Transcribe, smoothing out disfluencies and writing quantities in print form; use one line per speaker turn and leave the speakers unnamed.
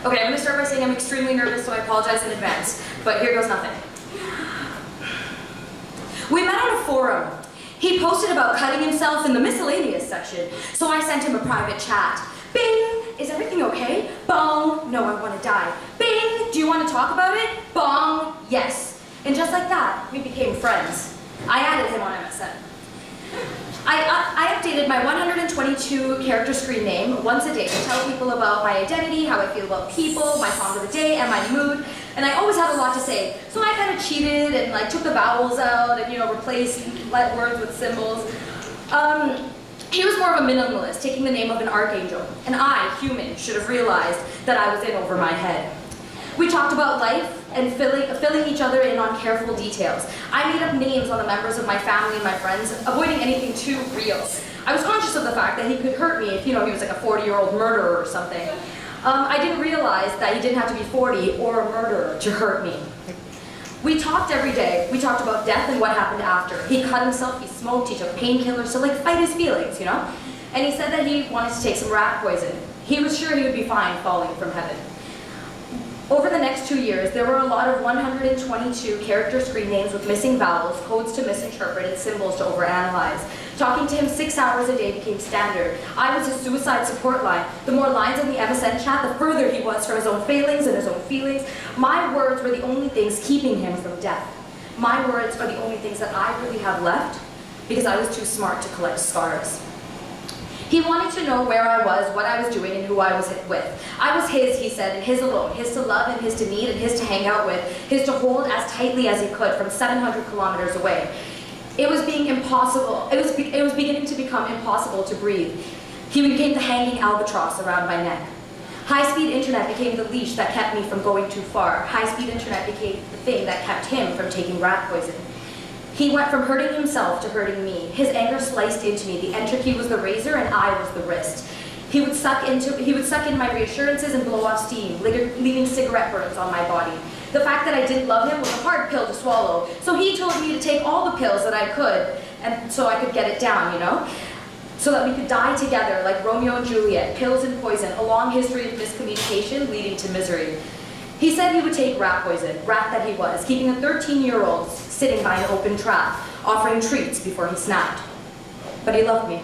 Okay, I'm gonna start by saying I'm extremely nervous, so I apologize in advance, but here goes nothing. We met on a forum. He posted about cutting himself in the miscellaneous section, so I sent him a private chat. Bing! Is everything okay? Bong! No, I want to die. Bing! Do you want to talk about it? Bong! Yes. And just like that, we became friends. I added him on MSN. I updated my 122 character screen name once a day to tell people about my identity, how I feel about people, my song of the day, and my mood. And I always had a lot to say, so I kind of cheated and like took the vowels out and replaced words with symbols. He was more of a minimalist, taking the name of an archangel, and I, human, should have realized that I was in over my head. We talked about life and filling each other in on careful details. I made up names on the members of my family and my friends, avoiding anything too real. I was conscious of the fact that he could hurt me if, he was like a 40-year-old murderer or something. I didn't realize that he didn't have to be 40 or a murderer to hurt me. We talked every day. We talked about death and what happened after. He cut himself, he smoked, he took painkillers to fight his feelings, And he said that he wanted to take some rat poison. He was sure he would be fine falling from heaven. Over the next 2 years, there were a lot of 122 character screen names with missing vowels, codes to misinterpret, and symbols to overanalyze. Talking to him 6 hours a day became standard. I was his suicide support line. The more lines in the MSN chat, the further he was from his own failings and his own feelings. My words were the only things keeping him from death. My words are the only things that I really have left because I was too smart to collect scars. He wanted to know where I was, what I was doing, and who I was with. I was his, he said, and his alone, his to love and his to need and his to hang out with, his to hold as tightly as he could from 700 kilometers away. It was being impossible. It was beginning to become impossible to breathe. He became the hanging albatross around my neck. High-speed internet became the leash that kept me from going too far. High-speed internet became the thing that kept him from taking rat poison. He went from hurting himself to hurting me. His anger sliced into me. The entropy was the razor and I was the wrist. He would suck in my reassurances and blow off steam, leaving cigarette burns on my body. The fact that I didn't love him was a hard pill to swallow. So he told me to take all the pills that I could, and so I could get it down, So that we could die together like Romeo and Juliet, pills and poison, a long history of miscommunication leading to misery. He said he would take rat poison, rat that he was, keeping a 13-year-old sitting by an open trap, offering treats before he snapped. But he loved me.